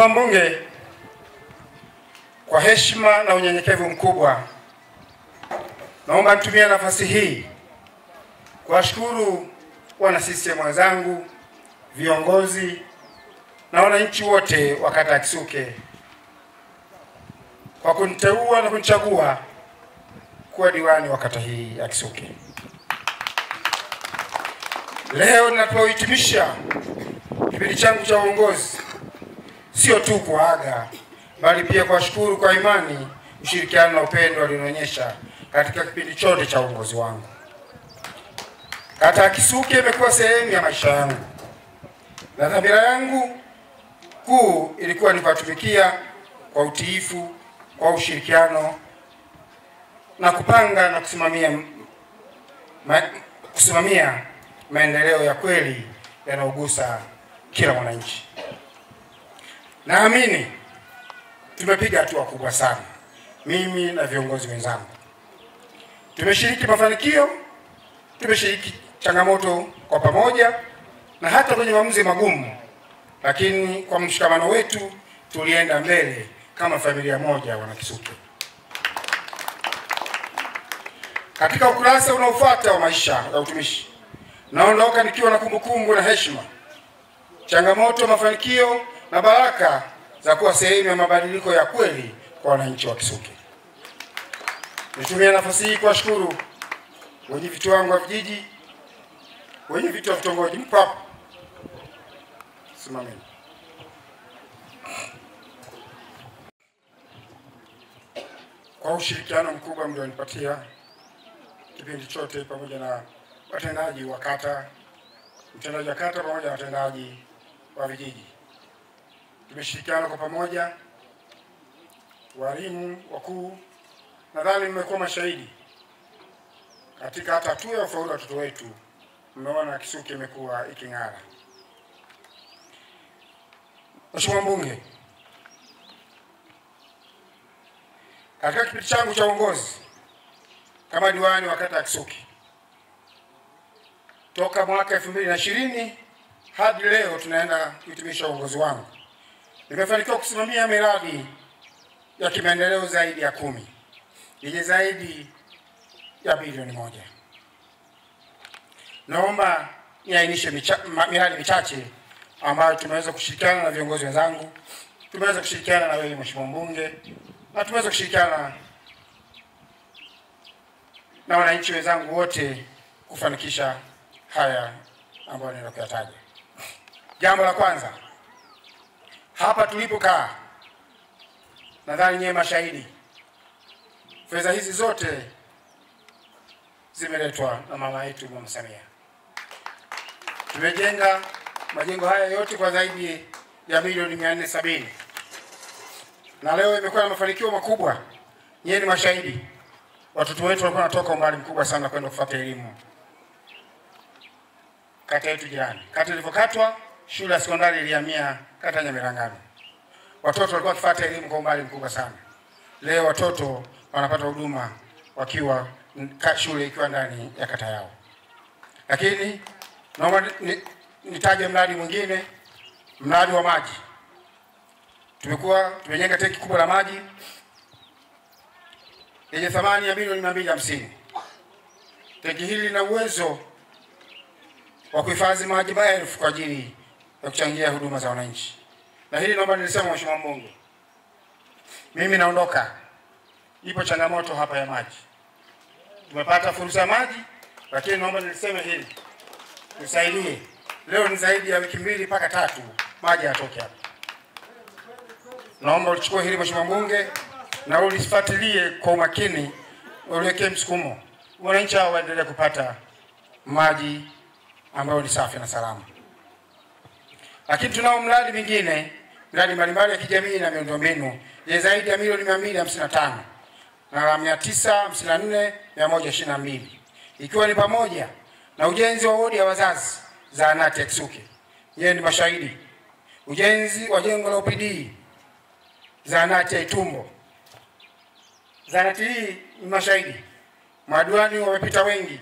Mheshimiwa Mbunge, kwa heshima na unyenyekevu mkubwa, naomba nitumie nafasi hii kuwashukuru wana CCM wenzangu, viongozi na wananchi wote wa kata ya Kisuke kwa kuniteua na kunichagua kuwa diwani wa kata hii ya Kisuke. Leo ninapohitimisha kipindi changu cha uongozi, sio tu kuaga bali pia kuwashukuru kwa imani, ushirikiano na upendo walionyesha katika kipindi chote cha uongozi wangu. Kata ya Kisuke imekuwa sehemu ya maisha yangu, na dhamira yangu kuu ilikuwa ni kuwatumikia kwa utiifu, kwa ushirikiano na kupanga na kusimamia maendeleo ya kweli yanayogusa kila mwananchi. Naamini tumepiga hatua kubwa sana, mimi na viongozi wenzangu. Tumeshiriki mafanikio, tumeshiriki changamoto kwa pamoja na hata kwenye maamuzi magumu, lakini kwa mshikamano wetu tulienda mbele kama familia moja wana Kisuke. Katika ukurasa unaofuata wa maisha ya utumishi, naondoka nikiwa na kumbukumbu na heshima, changamoto, mafanikio na baraka za kuwa sehemu ya mabadiliko ya kweli kwa wananchi wa Kisuke. Nitumie nafasi hii kuwashukuru wenyeviti wangu wa vijiji, wenyeviti wa vitongoji, mpo hapa, simameni, kwa ushirikiano mkubwa mlionipatia kipindi chote, pamoja na watendaji wa kata, mtendaji wa kata pamoja na watendaji wa vijiji. Tumeshirikiana kwa pamoja, walimu wakuu. Nadhani mmekuwa mashahidi katika hata hatua ya ufaulu wa watoto wetu. Mmeona Kisuke imekuwa iking'ara. Mheshimiwa Mbunge, katika kipindi changu cha uongozi kama diwani wa kata ya Kisuke toka mwaka 2020 hadi leo tunaenda kuhitimisha uongozi wangu, nimefanikiwa kusimamia miradi ya kimaendeleo zaidi ya 10 yenye zaidi ya bilioni 1. Naomba niainishe miradi michache ambayo tumeweza kushirikiana na viongozi wenzangu, tumeweza kushirikiana na wewe Mheshimiwa Mbunge, na tumeweza kushirikiana na wananchi wenzangu wote kufanikisha haya ambayo ninaenda kuyataja. Jambo la kwanza, hapa tulipokaa, nadhani nyewe mashahidi, fedha hizi zote zimeletwa na mama yetu Mama Samia. Tumejenga majengo haya yote kwa zaidi ya milioni 470. Na leo imekuwa na mafanikio makubwa. Nyewe ni mashahidi. Watoto wetu walikuwa wanatoka umbali mkubwa sana kwenda kufuata elimu kata yetu jirani. Kata ilivyokatwa, shule ya sekondari ilihamia kata Nyamirangano. Watoto walikuwa wakifuata elimu kwa umbali mkubwa sana. Leo watoto wanapata huduma wakiwa shule ikiwa ndani ya kata yao. Lakini naomba nitaje mradi mwingine, mradi wa maji. Tumejenga tenki kubwa la maji yenye thamani ya milioni 250. Tenki hili lina uwezo wa kuhifadhi maji maelfu kwa ajili ya kuchangia huduma za wananchi. Na hili naomba nilisema, Mheshimiwa Mbunge, mimi naondoka, ipo changamoto hapa ya maji. Tumepata fursa ya maji, lakini naomba niliseme hili, tusaidie. Leo ni zaidi ya wiki 2 mpaka 3 maji yatoke hapa. Naomba uchukue hili Mheshimiwa Mbunge na ulifuatilie kwa umakini, uliweke msukumo, wananchi hao waendelee kupata maji ambayo ni safi na salama. Lakini tunao mradi mwingine, miradi mbalimbali ya kijamii na miundombinu ya zaidi ya milioni 255 na 954,122, ikiwa ni pamoja na ujenzi wa wodi ya wazazi zahanati ya Kisuke. Yeye ni mashahidi. Ujenzi wa jengo la OPD zahanati ya Itumbo. Zahanati hii ni mashahidi. Madiwani wamepita wengi,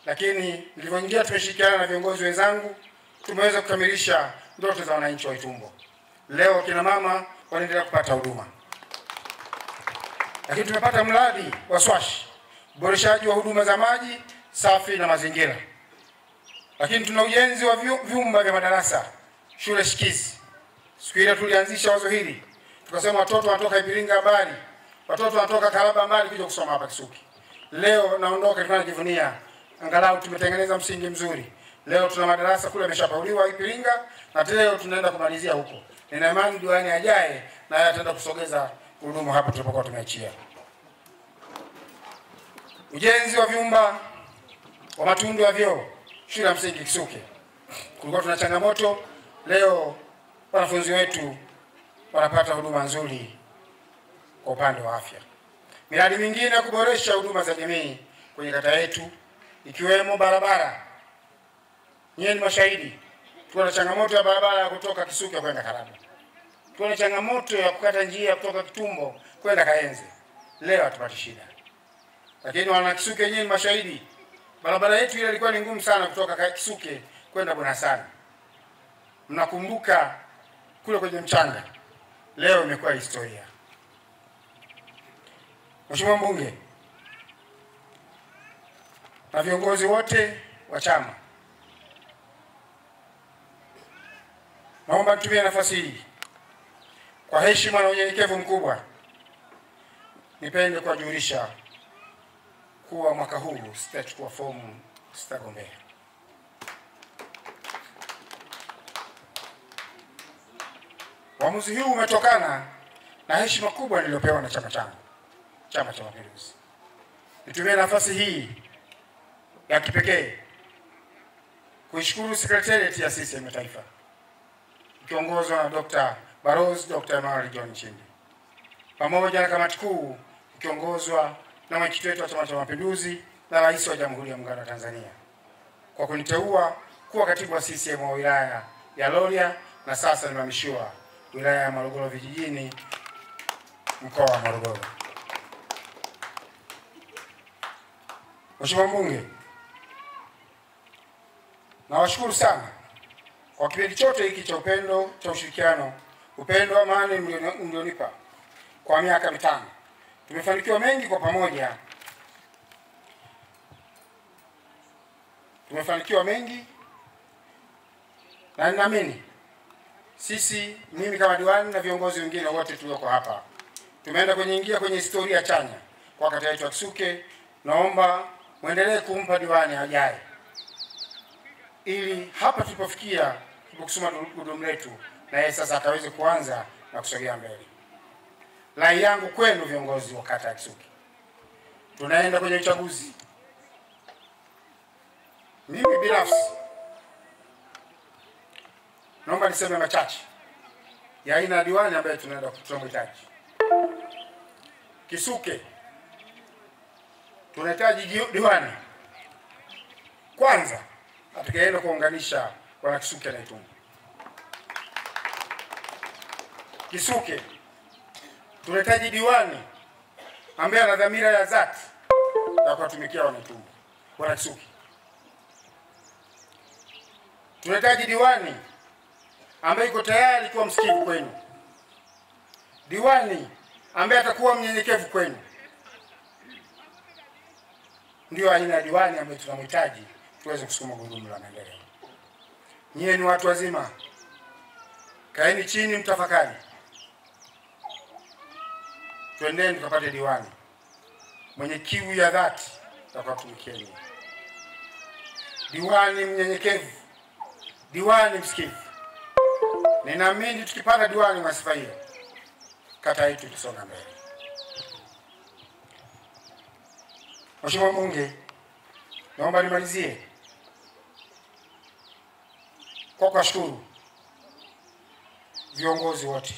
lakini nilivyoingia tumeshirikiana na viongozi wenzangu, tumeweza kukamilisha ndoto za wananchi wa Itumbo. Leo kina mama wanaendelea kupata huduma. Lakini tumepata mradi wa Swash, uboreshaji wa huduma za maji safi na mazingira. Lakini tuna ujenzi wa vyumba vya madarasa shule shikizi. Siku ile tulianzisha wazo hili, tukasema watoto wanatoka Ipiringa mbali, watoto wanatoka Karaba mbali kuja kusoma hapa Kisuki. Leo naondoka tunajivunia angalau tumetengeneza msingi mzuri. Leo tuna madarasa kule yameshapauliwa Ipiringa na leo tunaenda kumalizia huko. Nina imani diwani ajaye na yeye ataenda kusogeza huduma hapa tulipokuwa tumeachia. Ujenzi wa vyumba wa matundu ya vyoo shule ya msingi Kisuki. Kulikuwa tuna changamoto, leo wanafunzi wetu wanapata huduma nzuri kwa upande wa afya. Miradi mingine ya kuboresha huduma za jamii kwenye kata yetu ikiwemo barabara. Nyinyi ni mashahidi. Tuna changamoto ya barabara ya kutoka Kisuki kwenda Karaba. Tuna changamoto ya kukata njia kutoka Kitumbo kwenda Kaenze. Leo hatupati shida. Lakini wana Kisuki nyinyi ni mashahidi. Barabara yetu ile ilikuwa ni ngumu sana kutoka Kisuki kwenda Bonasani. Mnakumbuka kule kwenye mchanga. Leo imekuwa historia. Mheshimiwa Mbunge na viongozi wote wa chama, naomba nitumie nafasi hii kwa heshima na unyenyekevu mkubwa nipende kuwajulisha kuwa mwaka huu sitachukua fomu, sitagombea. Uamuzi huu umetokana na heshima kubwa niliyopewa na chama changu, Chama cha Mapinduzi. Nitumie nafasi hii ya kipekee kuishukuru Secretariat ya CCM Taifa ikiongozwa na Dr. Barozi Dr. Emmanuel John Nchimbi, pamoja na kamati kuu ikiongozwa na mwenyekiti wetu wa Chama cha Mapinduzi na Rais wa Jamhuri ya Muungano wa Tanzania kwa kuniteua kuwa katibu wa CCM wa wilaya ya Rorya na sasa nimehamishiwa wilaya ya Morogoro vijijini, mkoa wa Morogoro. Mheshimiwa Mbunge, nawashukuru sana kwa kipindi chote hiki cha upendo, cha ushirikiano, upendo, amani mlionipa kwa miaka mitano. Tumefanikiwa mengi kwa pamoja. Tumefanikiwa mengi na ninaamini mimi kama diwani na viongozi wengine wote tulioko hapa tumeenda kuingia kwenye historia chanya kwa kata yetu ya Kisuki. Naomba muendelee kumpa diwani ajaye ili hapa tulipofikia tulipokusoma gurudumu letu na yeye sasa akaweze kuanza na kusogea mbele. Rai yangu kwenu viongozi wa kata ya Kisuki, tunaenda kwenye uchaguzi. Mimi binafsi naomba niseme machache ya aina ya diwani ambaye tunamhitaji. Kisuki tunahitaji diwani kwanza atakayeenda kuunganisha wana Kisuki na Itumbo. Kisuki tunahitaji diwani ambaye ana dhamira ya dhati ya kuwatumikia wana Itumbo, wana Kisuki. Tunahitaji diwani ambaye yuko tayari kuwa msikivu kwenu, diwani ambaye atakuwa mnyenyekevu kwenu. Ndio aina ya diwani ambaye tunamhitaji tuweze kusukuma gurudumu la maendeleo. Nyie ni watu wazima, kaeni chini mtafakari. Twendeni tukapate diwani mwenye kiu ya dhati ya kuwatumikieni, diwani mnyenyekevu, diwani msikivu. Ninaamini tukipata diwani wa sifa hiyo, kata yetu itasonga mbele. Mheshimiwa Mbunge, naomba nimalizie kwa kuwashukuru viongozi wote.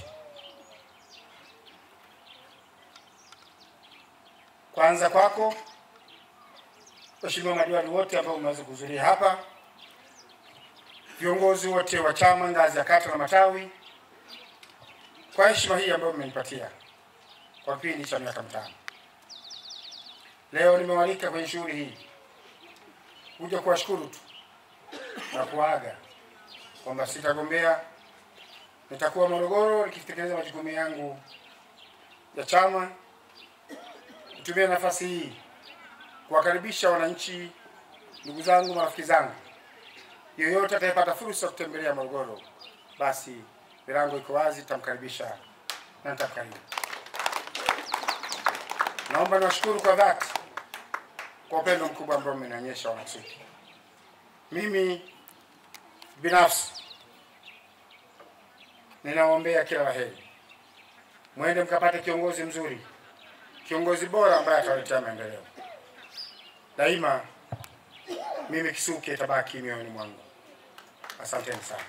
Kwanza kwako Mheshimiwa madiwani wote ambao mmeweza kuhudhuria hapa, viongozi wote wa chama ngazi ya kata na matawi, kwa heshima hii ambayo mmenipatia kwa kipindi cha miaka mitano. Leo nimewalika kwenye shughuli hii kuja kuwashukuru tu na kuaga kwamba sitagombea, nitakuwa Morogoro nikitekeleza majukumu yangu ya chama. Nitumie nafasi hii kuwakaribisha wananchi, ndugu zangu, marafiki zangu, yoyote atakayepata fursa ya kutembelea Morogoro, basi milango iko wazi, tutamkaribisha na nitakaribisha. Naomba niwashukuru kwa dhati kwa upendo mkubwa ambao mmenionyesha Wanakisutu. Mimi binafsi ninawaombea kila laheri. Mwende mkapate kiongozi mzuri, kiongozi bora ambaye atawaletea maendeleo. Daima mimi Kisuke itabaki mioyoni mwangu. Asanteni sana.